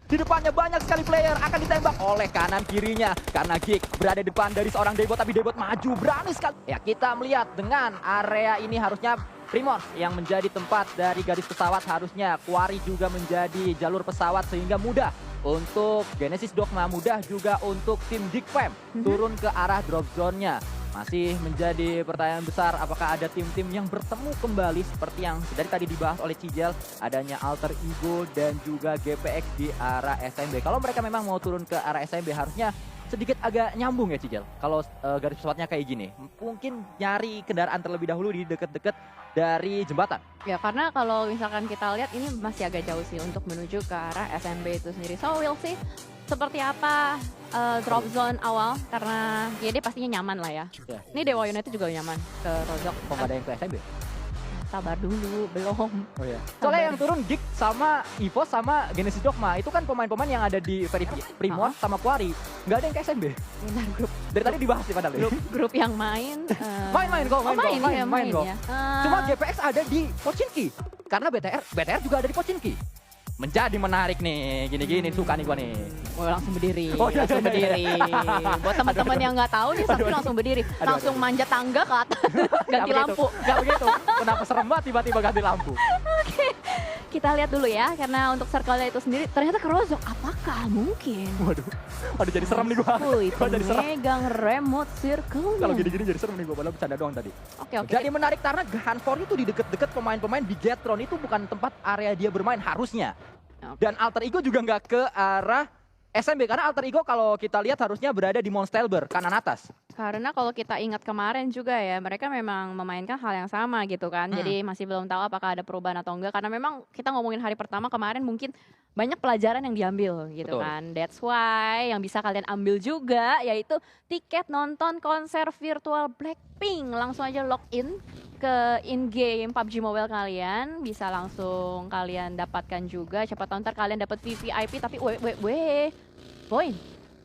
Di depannya banyak sekali player akan ditembak oleh kanan kirinya. Karena Geek berada di depan dari seorang Debot, tapi Debot maju berani sekali. Ya, kita melihat dengan area ini harusnya Primors yang menjadi tempat dari garis pesawat, harusnya Quarry juga menjadi jalur pesawat sehingga mudah untuk Genesis Dogma, mudah juga untuk tim Geek Fam turun ke arah drop zone-nya. Masih menjadi pertanyaan besar, apakah ada tim-tim yang bertemu kembali seperti yang dari tadi dibahas oleh Cijel, adanya Alter Ego dan juga GPX di arah SMB. Kalau mereka memang mau turun ke arah SMB harusnya sedikit agak nyambung ya Cijel. Kalau garis pesawatnya kayak gini, mungkin nyari kendaraan terlebih dahulu di deket-deket dari jembatan. Ya karena kalau misalkan kita lihat ini masih agak jauh sih untuk menuju ke arah SMB itu sendiri. So we'll see seperti apa drop zone awal, karena ya dia pastinya nyaman lah ya. Ya. Ini Dewa United juga nyaman ke Rozok. Kok nggak ada yang ke SMB? Sabar dulu, belum. Oh iya. Soalnya yang turun Geek sama EVOS sama Genesis Dogma itu kan pemain-pemain yang ada di Primors sama Quarry. Nggak ada yang ke SMB. Benar, grup Dari tadi dibahas sih padahal. grup yang main. Main kok, main kok. ya. Cuma GPX ada di Pochinki. Karena BTR juga ada di Pochinki. Menjadi menarik nih, gini-gini suka nih gua nih. Langsung berdiri, Oh, iya, langsung iya, berdiri. Buat teman-teman yang nggak tahu nih, Sakti langsung berdiri, langsung manjat tangga ke atas, ganti lampu. Gak begitu. Kenapa serem banget tiba-tiba ganti lampu? Kita lihat dulu ya, karena untuk circle-nya itu sendiri ternyata ke Rozok. Apakah mungkin? Waduh jadi serem nih gua. Wih, Gua jadi serem. pemegang remote circle. Kalau gini-gini jadi serem nih gua, padahal bercanda doang tadi. Oke. Jadi menarik karena Hanfor itu di deket-deket pemain-pemain Bigetron itu bukan tempat area dia bermain harusnya. Dan Alter Ego juga nggak ke arah SMB karena Alter Ego kalau kita lihat harusnya berada di Monstelber kanan atas. Karena kalau kita ingat kemarin juga ya, mereka memang memainkan hal yang sama gitu kan. Jadi masih belum tahu apakah ada perubahan atau enggak. Karena memang kita ngomongin hari pertama kemarin mungkin banyak pelajaran yang diambil gitu. Betul. Kan. That's why yang bisa kalian ambil juga yaitu tiket nonton konser virtual Blackpink. Langsung aja login ke in-game PUBG Mobile kalian. Bisa langsung kalian dapatkan juga. Siapa tahu ntar kalian dapat VVIP tapi Poin.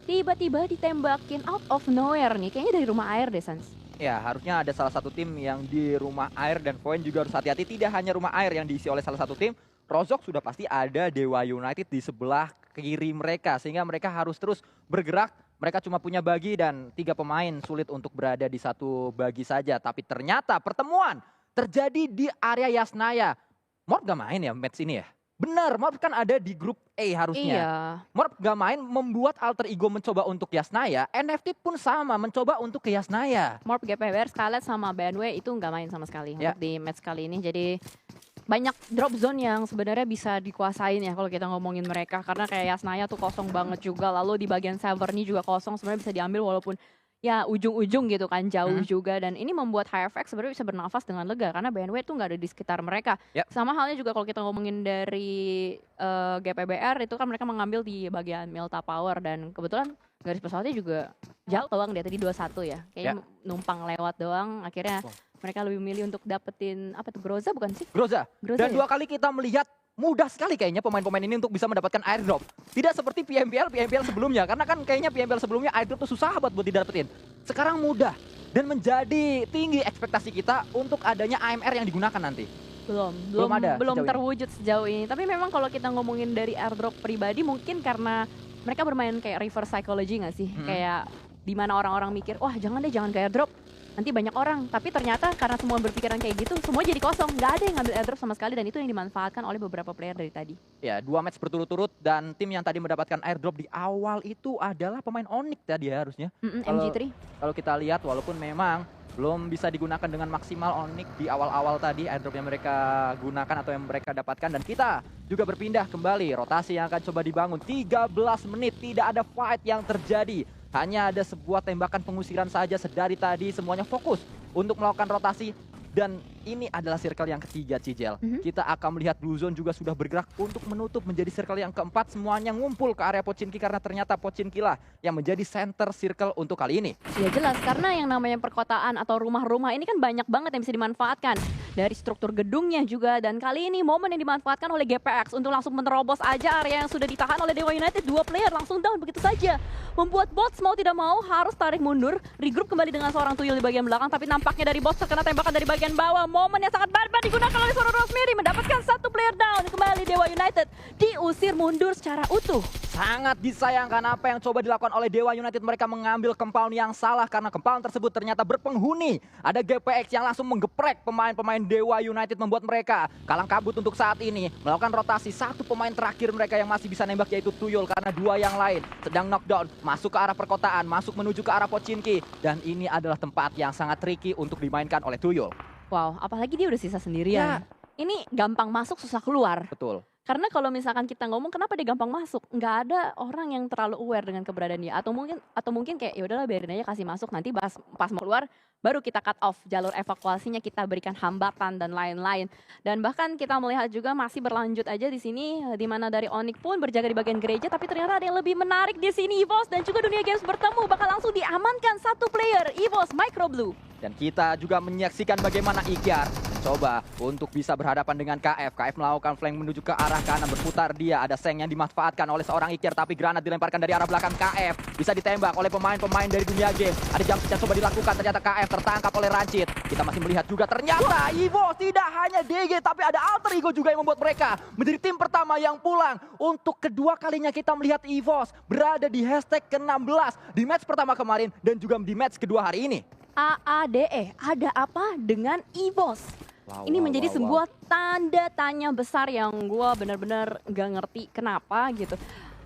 Tiba-tiba ditembakin out of nowhere nih. Kayaknya dari rumah air deh, Sans. Ya harusnya ada salah satu tim yang di rumah air dan poin juga harus hati-hati. Tidak hanya rumah air yang diisi oleh salah satu tim. Rozok sudah pasti ada Dewa United di sebelah kiri mereka. Sehingga mereka harus terus bergerak. Mereka cuma punya bagi dan 3 pemain sulit untuk berada di satu bagi saja. Tapi ternyata pertemuan terjadi di area Yasnaya. Morp gak main ya match ini ya? Benar, Morp kan ada di grup A harusnya. Iya. Morp gak main, membuat Alter Ego mencoba untuk Yasnaya. NFT pun sama, mencoba untuk ke Yasnaya. Morp GPWR, Scarlet sama BNW itu nggak main sama sekali Ya. untuk di match kali ini. Jadi banyak drop zone yang sebenarnya bisa dikuasain ya kalau kita ngomongin mereka. Karena kayak Yasnaya tuh kosong banget juga. Lalu di bagian server ini juga kosong, sebenarnya bisa diambil walaupun ya ujung-ujung gitu kan, jauh juga. Dan ini membuat HFX sebenarnya bisa bernafas dengan lega karena BNW tuh nggak ada di sekitar mereka. Ya. Sama halnya juga kalau kita ngomongin dari GPBR itu kan mereka mengambil di bagian Milta Power dan kebetulan garis pesawatnya juga jauh doang dia tadi 21 ya. Kayaknya numpang lewat doang, akhirnya mereka lebih milih untuk dapetin apa tuh, Groza bukan sih? Groza. Dan ya? 2 kali kita melihat mudah sekali kayaknya pemain-pemain ini untuk bisa mendapatkan airdrop. Tidak seperti PMPL sebelumnya. Karena kan kayaknya PMPL sebelumnya airdrop tuh susah buat didapetin. Sekarang mudah. Dan menjadi tinggi ekspektasi kita untuk adanya AMR yang digunakan nanti. Belum ada belum sejauh ini. terwujud sejauh ini. Tapi memang kalau kita ngomongin dari airdrop pribadi mungkin karena mereka bermain kayak reverse psychology nggak sih? Kayak dimana orang-orang mikir, wah jangan ke airdrop, nanti banyak orang. Tapi ternyata karena semua berpikiran kayak gitu, semua jadi kosong. Nggak ada yang ngambil airdrop sama sekali dan itu yang dimanfaatkan oleh beberapa player dari tadi. Ya, 2 match berturut-turut dan tim yang tadi mendapatkan airdrop di awal itu adalah pemain Onyx tadi ya harusnya. MG3. Kalau kita lihat walaupun memang belum bisa digunakan dengan maksimal Onyx di awal-awal tadi airdrop yang mereka gunakan atau yang mereka dapatkan, dan kita juga berpindah kembali rotasi yang akan coba dibangun 13 menit tidak ada fight yang terjadi, hanya ada sebuah tembakan pengusiran saja sedari tadi. Semuanya fokus untuk melakukan rotasi. Dan ini adalah circle yang ketiga, Cijel. Kita akan melihat Blue Zone juga sudah bergerak untuk menutup menjadi circle yang keempat. Semuanya ngumpul ke area Pochinki karena ternyata Pochinki lah yang menjadi center circle untuk kali ini. Ya jelas, karena yang namanya perkotaan atau rumah-rumah ini kan banyak banget yang bisa dimanfaatkan. dari struktur gedungnya juga. Dan kali ini momen yang dimanfaatkan oleh GPX untuk langsung menerobos aja area yang sudah ditahan oleh Dewa United. 2 player langsung down begitu saja. Membuat bots mau tidak mau harus tarik mundur, regroup kembali dengan seorang tuyul di bagian belakang. Tapi nampaknya dari bots terkena tembakan dari bagian bawah. Momen yang sangat barbar digunakan oleh seorang Rosemary, mendapatkan 1 player down. Kembali Dewa United diusir mundur secara utuh. Sangat disayangkan apa yang coba dilakukan oleh Dewa United. Mereka mengambil compound yang salah karena compound tersebut ternyata berpenghuni. Ada GPX yang langsung menggeprek pemain-pemain Dewa United, membuat mereka kalang kabut untuk saat ini. Melakukan rotasi 1 pemain terakhir mereka yang masih bisa nembak, yaitu Tuyul, karena 2 yang lain sedang knockdown. Masuk ke arah perkotaan, masuk menuju ke arah Pochinki. Dan ini adalah tempat yang sangat tricky untuk dimainkan oleh Tuyul. Wow, apalagi dia udah sisa sendirian. Ini gampang masuk, susah keluar. Betul. Karena kalau misalkan kita ngomong kenapa dia gampang masuk, nggak ada orang yang terlalu aware dengan keberadaan dia. Atau mungkin kayak ya udahlah biarin aja, kasih masuk, nanti pas mau keluar baru kita cut off jalur evakuasinya, kita berikan hambatan dan lain-lain. Dan bahkan kita melihat juga masih berlanjut aja di sini, di mana dari Onyx pun berjaga di bagian gereja, tapi ternyata ada yang lebih menarik di sini. EVOS dan juga Dunia Games bertemu, bakal langsung diamankan 1 player, EVOS Micro Blue. Dan kita juga menyaksikan bagaimana Ikyar mencoba untuk bisa berhadapan dengan KF. KF melakukan flank menuju ke arah kanan, berputar dia. Ada Seng yang dimanfaatkan oleh seorang Ikyar, tapi granat dilemparkan dari arah belakang KF. Bisa ditembak oleh pemain-pemain dari Dunia Game. Ada jump yang coba dilakukan, ternyata KF tertangkap oleh Rancid. Kita masih melihat juga ternyata EVOS tidak hanya DG, tapi ada Alter Ego juga yang membuat mereka menjadi tim pertama yang pulang. Untuk kedua kalinya kita melihat EVOS berada di hashtag ke-16 di match pertama kemarin dan juga di match kedua hari ini. AADE, ada apa dengan EVOS? Ini menjadi sebuah tanda tanya besar yang gue benar-benar gak ngerti kenapa gitu.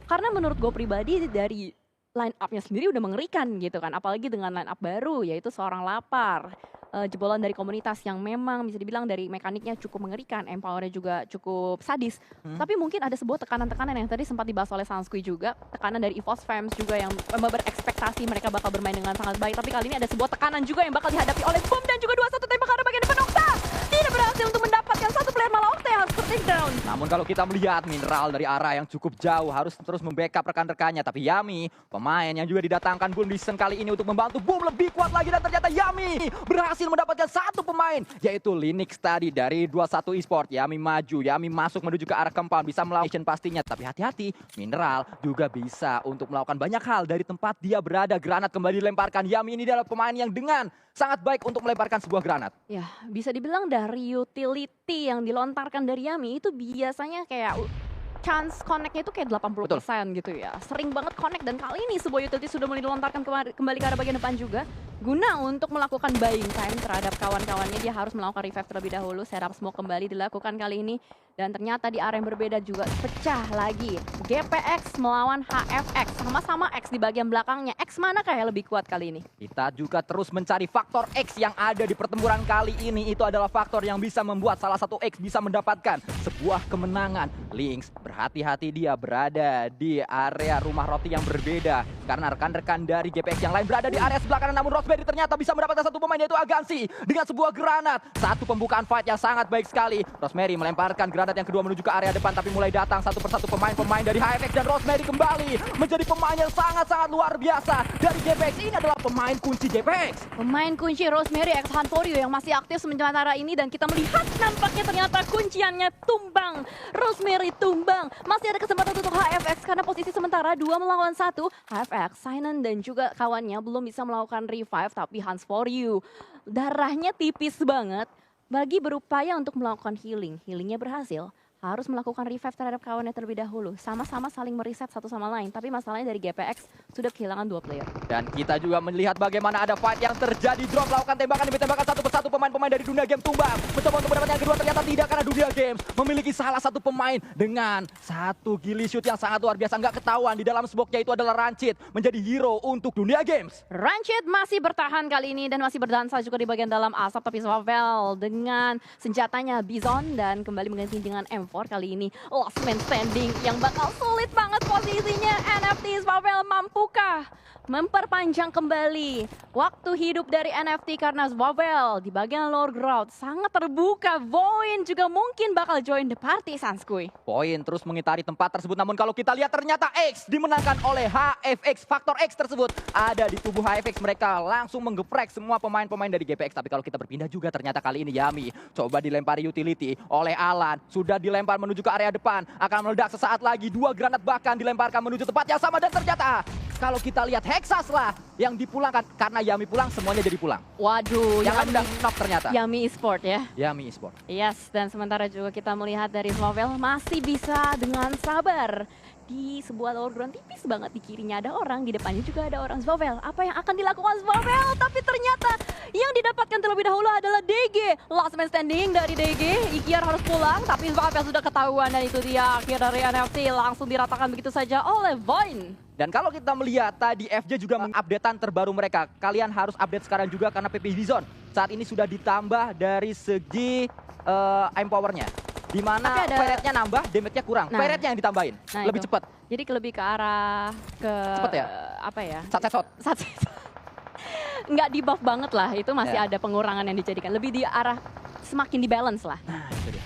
Karena menurut gue pribadi dari line up-nya sendiri udah mengerikan gitu kan. Apalagi dengan line up baru, yaitu seorang Lapar. Jebolan dari komunitas yang memang bisa dibilang dari mekaniknya cukup mengerikan, empowernya juga cukup sadis. Tapi mungkin ada sebuah tekanan-tekanan yang tadi sempat dibahas oleh Sanskui juga, tekanan dari EVOS fans juga yang berekspektasi mereka bakal bermain dengan sangat baik. Tapi kali ini ada sebuah tekanan juga yang bakal dihadapi oleh Boom dan juga 2-1 tembak ke arah bagian depan. Okta tidak berhasil untuk mendapatkan 1 player, malah Okta yang harus take down. Namun kalau kita melihat Mineral dari arah yang cukup jauh harus terus membackup rekan-rekannya. Tapi Yami, pemain yang juga didatangkan Boom di season kali ini untuk membantu Boom lebih kuat lagi. Dan ternyata Yami berhasil mendapatkan 1 pemain, yaitu Linux tadi dari 21 Esport. Yami maju, Yami masuk menuju ke arah compound, bisa melakukan pastinya. Tapi hati-hati, Mineral juga bisa untuk melakukan banyak hal dari tempat dia berada. Granat kembali dilemparkan. Yami ini adalah pemain yang dengan sangat baik untuk melemparkan sebuah granat. Ya, bisa dibilang dari utility yang dilontarkan dari Yami itu biasanya kayak chance connect-nya itu kayak 80% gitu ya. Sering banget connect, dan kali ini sebuah utility sudah mulai dilontarkan kembali ke arah bagian depan juga. Guna untuk melakukan buying time terhadap kawan-kawannya, dia harus melakukan revive terlebih dahulu. Setup smoke kembali dilakukan kali ini. Dan ternyata di area yang berbeda juga pecah lagi. GPX melawan HFX, sama-sama X di bagian belakangnya. X mana kayak lebih kuat kali ini? Kita juga terus mencari faktor X yang ada di pertempuran kali ini. Itu adalah faktor yang bisa membuat salah satu X bisa mendapatkan sebuah kemenangan. Lynx berhati-hati, dia berada di area rumah roti yang berbeda. Karena rekan-rekan dari GPX yang lain berada di area sebelah kanan. Namun Rosemary ternyata bisa mendapatkan 1 pemain, yaitu Agansi. Dengan sebuah granat. 1 pembukaan fight yang sangat baik sekali. Rosemary melemparkan granat yang kedua menuju ke area depan. Tapi mulai datang satu persatu pemain-pemain dari HFX. Dan Rosemary kembali menjadi pemain yang sangat-sangat luar biasa dari GPX. Ini adalah pemain kunci GPX. Pemain kunci Rosemary X Hunt for You yang masih aktif sementara ini. Dan kita melihat nampaknya ternyata kunciannya tumbang. Rosemary tumbang. Masih ada kesempatan untuk HFX karena posisi sementara 2 melawan 1. HFX, Sinan dan juga kawannya belum bisa melakukan revive. Tapi Hunt for You darahnya tipis banget. Bagi berupaya untuk melakukan healing. Healingnya berhasil. Harus melakukan revive terhadap kawannya terlebih dahulu. Sama-sama saling mereset satu sama lain. Tapi masalahnya dari GPX sudah kehilangan 2 player. Dan kita juga melihat bagaimana ada fight yang terjadi. Drop melakukan tembakan demi tembakan, satu persatu pemain-pemain dari Dunia Game tumbang. Mencoba untuk mendapatkan yang kedua, ternyata tidak, karena Dunia Games memiliki salah satu pemain dengan 1 gili shoot yang sangat luar biasa. Nggak ketahuan di dalam smoke-nya itu adalah Rancid, menjadi hero untuk Dunia Games. Rancid masih bertahan kali ini dan masih berdansa juga di bagian dalam asap. Tapi Swavel dengan senjatanya Bison dan kembali mengganti dengan M4 kali ini. Last man standing yang bakal sulit banget posisinya. NFT Swavel mampukah memperpanjang kembali waktu hidup dari NFT karena Zwavel di bagian lower ground sangat terbuka. Voin juga mungkin bakal join the party, Sanskuy. Voin terus mengitari tempat tersebut, namun kalau kita lihat ternyata X dimenangkan oleh HFX. Faktor X tersebut ada di tubuh HFX, mereka langsung menggeprek semua pemain-pemain dari GPX. Tapi kalau kita berpindah juga ternyata kali ini Yami coba dilempari utility oleh Alan, sudah dilempar menuju ke area depan, akan meledak sesaat lagi, 2 granat bahkan dilemparkan menuju tempat yang sama dan ternyata kalau kita lihat Hexas lah yang dipulangkan, karena Yami pulang semuanya jadi pulang. Waduh, Yang udah knock ternyata. Yami Esport ya. Yami Esport. Yes, dan sementara juga kita melihat dari Zwavel masih bisa dengan sabar di sebuah lower ground tipis banget. Di kirinya ada orang, di depannya juga ada orang. Zwavel, apa yang akan dilakukan Zwavel? Tapi ternyata yang didapatkan terlebih dahulu adalah DG. Last man standing dari DG. Ikiar harus pulang, tapi Zwavel sudah ketahuan dan itu dia akhir dari NFT langsung diratakan begitu saja oleh Voin. Dan kalau kita melihat tadi FJ juga mengupdatean terbaru mereka. Kalian harus update sekarang juga karena PP Bison saat ini sudah ditambah dari segi empowernya. Di mana ferretnya nambah, damage-nya kurang. Ferretnya yang ditambahin, lebih cepat. Jadi lebih ke arah cepet ya? Apa ya? Satset. Nggak di buff banget lah, itu masih ada pengurangan yang dijadikan. Lebih di arah semakin di balance lah. Nah, itu dia.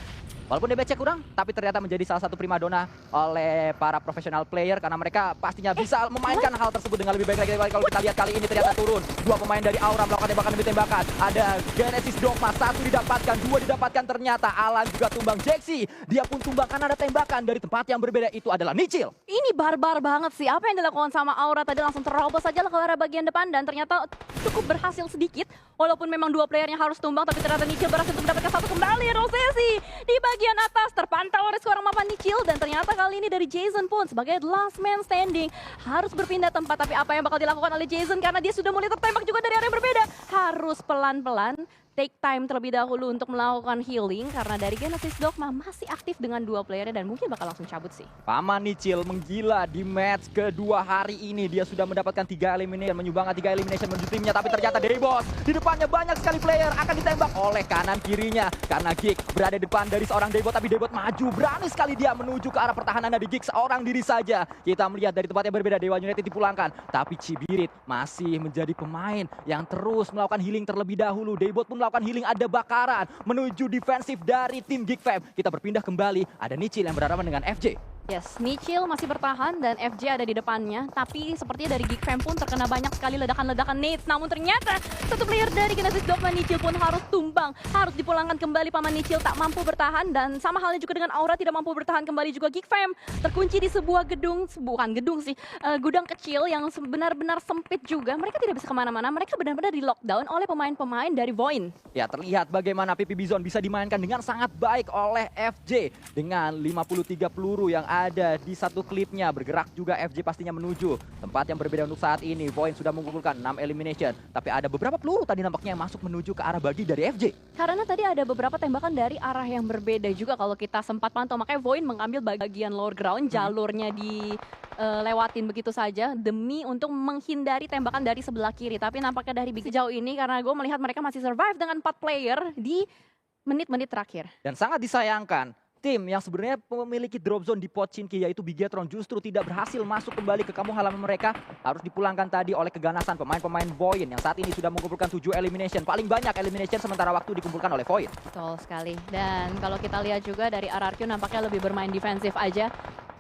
Walaupun DBC kurang, tapi ternyata menjadi salah satu primadona oleh para profesional player karena mereka pastinya bisa memainkan hal tersebut dengan lebih baik lagi. Kalau kita lihat kali ini ternyata turun 2 pemain dari Aura melakukan tembakan demi tembakan. Ada Genesis Dogma, 1 didapatkan, 2 didapatkan, ternyata Alan juga tumbang. Jaxi, dia pun tumbang karena ada tembakan dari tempat yang berbeda, itu adalah Nichil. Ini barbar banget sih, apa yang dilakukan sama Aura tadi langsung terobos saja ke arah bagian depan dan ternyata cukup berhasil sedikit. Walaupun memang 2 playernya harus tumbang, tapi ternyata Nichil berhasil untuk mendapatkan 1 kembali. Rosesi di bagian atas terpantau oleh seorang mapan Nichil dan ternyata kali ini dari Jason pun sebagai last man standing harus berpindah tempat. Tapi apa yang bakal dilakukan oleh Jason karena dia sudah mulai tertembak juga dari area yang berbeda, harus pelan-pelan take time terlebih dahulu untuk melakukan healing karena dari Genesis Dogma masih aktif dengan 2 playernya dan mungkin bakal langsung cabut sih. Paman Nichil menggila di match kedua hari ini. Dia sudah mendapatkan 3 elimination, menyumbangkan 3 elimination menuju timnya. Tapi ternyata Daybos di depannya banyak sekali player akan ditembak oleh kanan kirinya. Karena Gig berada di depan dari seorang Daybot, tapi Daybot maju. Berani sekali dia menuju ke arah pertahanan dari Gig seorang diri saja. Kita melihat dari tempat yang berbeda, Dewa United dipulangkan. Tapi Cibirit masih menjadi pemain yang terus melakukan healing terlebih dahulu. Daybot pun melakukan healing, ada bakaran menuju defensif dari tim Geek Fam. Kita berpindah kembali, ada Nichil yang berhadapan dengan FJ. Yes, Nichil masih bertahan dan FJ ada di depannya. Tapi sepertinya dari Geek Fam pun terkena banyak sekali ledakan-ledakan nades. Namun ternyata satu player dari Genesis Dogma Nichil pun harus tumbang. Harus dipulangkan kembali, paman Nichil tak mampu bertahan. Dan sama halnya juga dengan Aura tidak mampu bertahan kembali juga. Geek Fam terkunci di sebuah gedung, bukan gedung sih, gudang kecil yang benar-benar sempit juga. Mereka tidak bisa kemana-mana, mereka benar-benar di lockdown oleh pemain-pemain dari Voin. Ya, terlihat bagaimana PP Bison bisa dimainkan dengan sangat baik oleh FJ. Dengan 53 peluru yang ada di satu klipnya, bergerak juga FJ pastinya menuju tempat yang berbeda untuk saat ini. Voin sudah mengumpulkan 6 elimination, tapi ada beberapa peluru tadi nampaknya yang masuk menuju ke arah bagi dari FJ. Karena tadi ada beberapa tembakan dari arah yang berbeda juga kalau kita sempat pantau, makanya Voin mengambil bagian lower ground, jalurnya dilewatin begitu saja demi untuk menghindari tembakan dari sebelah kiri. Tapi nampaknya dari sejauh ini karena gue melihat mereka masih survive dengan 4 player di menit-menit terakhir. Dan sangat disayangkan, tim yang sebenarnya memiliki drop zone di Pochinki yaitu Bigetron justru tidak berhasil masuk kembali ke kampung halaman mereka. Harus dipulangkan tadi oleh keganasan pemain-pemain Voin yang saat ini sudah mengumpulkan 7 elimination. Paling banyak elimination sementara waktu dikumpulkan oleh Voin. Betul sekali. Dan kalau kita lihat juga dari RRQ nampaknya lebih bermain defensif aja.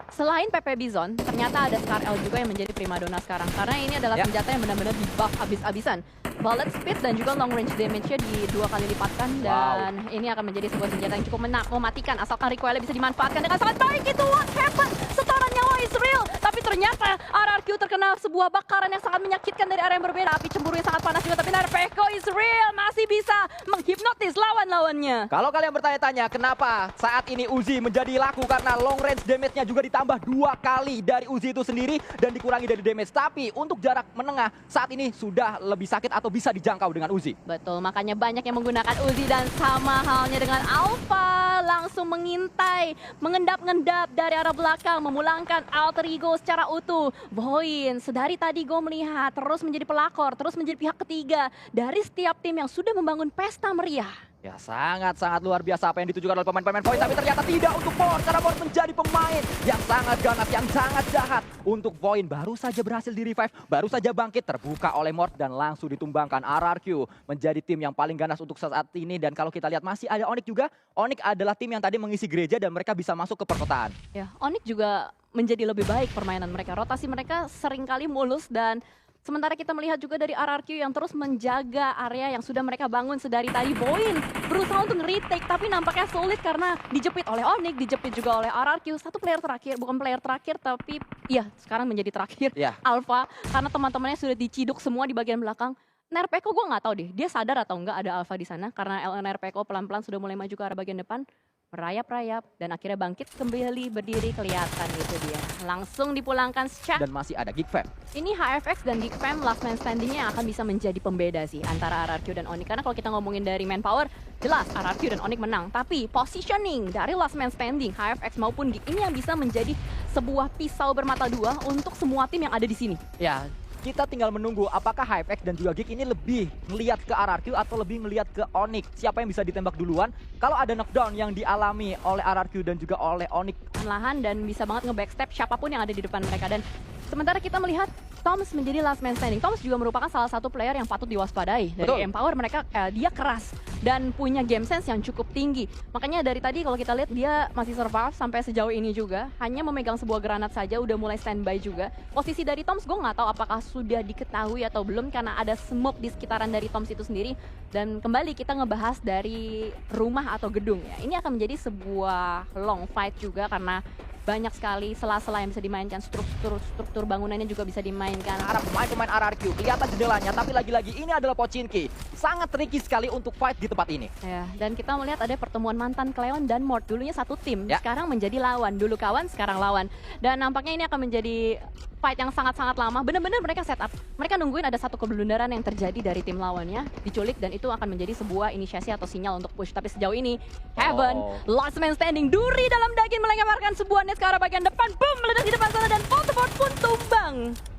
Selain PP Bison, ternyata ada Scar L juga yang menjadi primadona sekarang. Karena ini adalah senjata yang benar-benar di buff abis-abisan. Bullet speed dan juga long range damage-nya di 2 kali lipatkan. Dan ini akan menjadi sebuah senjata yang cukup mematikan. Asalkan recoil-nya bisa dimanfaatkan dengan sangat baik. Itu what happened? Setoran nyawa is real. Tapi ternyata RRQ terkena sebuah bakaran yang sangat menyakitkan dari area yang berbeda. Api cemburu yang sangat panas juga. Tapi Narpeko is real. Masih bisa menghipnotis lawan-lawannya. Kalau kalian bertanya-tanya kenapa saat ini Uzi menjadi laku, karena long range damage-nya juga ditambah 2 kali dari Uzi itu sendiri dan dikurangi dari damage. Tapi untuk jarak menengah saat ini sudah lebih sakit atau bisa dijangkau dengan Uzi. Betul, makanya banyak yang menggunakan Uzi dan sama halnya dengan Alpha langsung mengintai, mengendap-ngendap dari arah belakang, memulangkan alter ego secara utuh. Voin, sedari tadi gue melihat terus menjadi pelakor, terus menjadi pihak ketiga dari setiap tim yang sudah membangun pesta meriah. Ya sangat-sangat luar biasa apa yang ditujukan oleh pemain-pemain Void, tapi ternyata tidak untuk Mort, karena Mort menjadi pemain yang sangat ganas, yang sangat jahat untuk Void. Baru saja berhasil di revive, baru saja bangkit, terbuka oleh Mort dan langsung ditumbangkan. RRQ menjadi tim yang paling ganas untuk saat ini, dan kalau kita lihat masih ada Onyx juga. Onyx adalah tim yang tadi mengisi gereja dan mereka bisa masuk ke perkotaan. Ya, Onyx juga menjadi lebih baik permainan mereka. Rotasi mereka seringkali mulus dan sementara kita melihat juga dari RRQ yang terus menjaga area yang sudah mereka bangun sedari tadi. Boyin berusaha untuk retake tapi nampaknya sulit karena dijepit oleh Onyx, dijepit juga oleh RRQ. Satu player terakhir, bukan player terakhir tapi ya sekarang menjadi terakhir. Ya. Alpha, karena teman-temannya sudah diciduk semua di bagian belakang. Nerpeko gue nggak tahu deh, dia sadar atau enggak ada Alpha di sana karena Nerpeko pelan-pelan sudah mulai maju ke arah bagian depan. Merayap-rayap dan akhirnya bangkit kembali berdiri, kelihatan itu dia. Langsung dipulangkan Shaq. Dan masih ada Geek Fam. Ini HFX dan Geek Fam last man standing-nya yang akan bisa menjadi pembeda sih antara RRQ dan Onyx. Karena kalau kita ngomongin dari manpower, jelas RRQ dan Onyx menang. Tapi positioning dari last man standing, HFX maupun Geek ini yang bisa menjadi sebuah pisau bermata dua untuk semua tim yang ada di sini. Ya, kita tinggal menunggu apakah HFX dan juga Geek ini lebih ngelihat ke RRQ atau lebih ngelihat ke Onyx. Siapa yang bisa ditembak duluan? Kalau ada knockdown yang dialami oleh RRQ dan juga oleh Onyx, Perlahan dan bisa banget nge-backstep siapapun yang ada di depan mereka. Dan sementara kita melihat Toms menjadi last man standing. Toms juga merupakan salah satu player yang patut diwaspadai. Dari Betul. Empower mereka, dia keras dan punya game sense yang cukup tinggi. Makanya dari tadi kalau kita lihat dia masih survive sampai sejauh ini juga. Hanya memegang sebuah granat saja, udah mulai standby juga. Posisi dari Toms gue nggak tahu apakah sudah diketahui atau belum karena ada smoke di sekitaran dari Toms itu sendiri. Dan kembali kita ngebahas dari rumah atau gedung ya. Ini akan menjadi sebuah long fight juga karena banyak sekali sela-sela yang bisa dimainkan, struktur bangunannya juga bisa dimainkan. arah pemain-pemain RRQ kelihatan jendelanya, tapi lagi-lagi ini adalah Pochinki. Sangat tricky sekali untuk fight di tempat ini. Ya, dan kita melihat ada pertemuan mantan Cleon dan Mort. Dulunya satu tim, Ya. sekarang menjadi lawan. Dulu kawan, sekarang lawan. Dan nampaknya ini akan menjadi fight yang sangat-sangat lama. Benar-benar mereka setup. Mereka nungguin ada satu keblunderan yang terjadi dari tim lawannya, diculik, dan itu akan menjadi sebuah inisiasi atau sinyal untuk push. Tapi sejauh ini, Heaven, last man standing, Duri dalam daging melemparkan sebuah net ke arah bagian depan. Boom, meledak di depan sana dan Voldemort pun tumbang.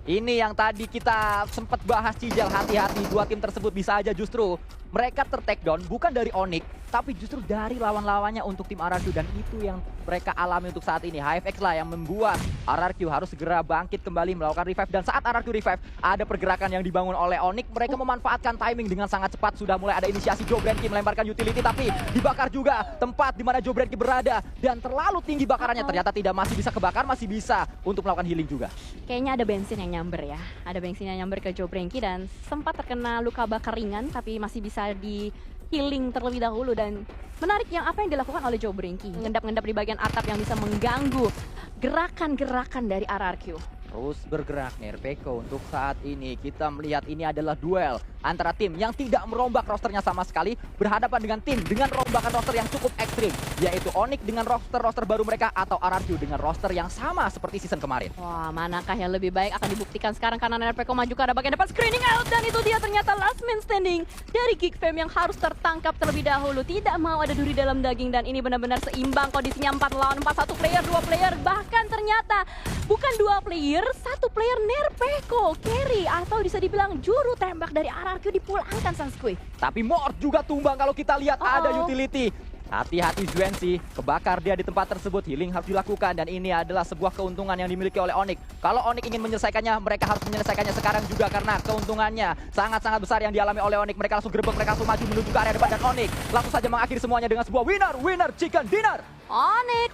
Ini yang tadi kita sempat bahas, Cijal, hati-hati dua tim tersebut bisa aja justru mereka ter-take down bukan dari Onyx, tapi justru dari lawan-lawannya untuk tim RRQ, dan itu yang mereka alami untuk saat ini. HFX lah yang membuat RRQ harus segera bangkit kembali melakukan revive, dan saat RRQ revive ada pergerakan yang dibangun oleh Onyx. Mereka memanfaatkan timing dengan sangat cepat, sudah mulai ada inisiasi Jobrenki melemparkan utility, tapi dibakar juga tempat di mana Jobrenki berada dan terlalu tinggi bakarannya. Ternyata tidak, masih bisa kebakar, masih bisa untuk melakukan healing juga. Kayaknya ada bensin yang nyamber ya. Ada bensin yang nyamber ke Jobrenki dan sempat terkena luka bakar ringan tapi masih bisa di healing terlebih dahulu. Dan menarik yang apa yang dilakukan oleh Jobrenki. Ngendap-ngendap di bagian atap yang bisa mengganggu gerakan-gerakan dari RRQ. Terus bergerak Nerpeko untuk saat ini. Kita melihat ini adalah duel antara tim yang tidak merombak rosternya sama sekali berhadapan dengan tim dengan rombakan roster yang cukup ekstrim, yaitu Onyx dengan roster baru mereka atau RRQ dengan roster yang sama seperti season kemarin. Wah, manakah yang lebih baik akan dibuktikan sekarang karena Nerpeko maju ke arah bagian depan, screening out, dan itu dia ternyata last man standing dari Geek Fam yang harus tertangkap terlebih dahulu. Tidak mau ada duri dalam daging dan ini benar-benar seimbang kondisinya 4 lawan 4, 1 player, 2 player, bahkan ternyata bukan 2 player, 1 player Nerpeko carry atau bisa dibilang juru tembak dari RRQ dipulangkan Sanskui. Tapi Mort juga tumbang kalau kita lihat ada utility. Hati-hati Juensi, kebakar dia di tempat tersebut, healing harus dilakukan dan ini adalah sebuah keuntungan yang dimiliki oleh Onyx. Kalau Onyx ingin menyelesaikannya, mereka harus menyelesaikannya sekarang juga karena keuntungannya sangat-sangat besar yang dialami oleh Onyx. Mereka langsung gerbek, mereka langsung maju menuju ke area depan dan Onyx langsung saja mengakhiri semuanya dengan sebuah winner chicken dinner. Onyx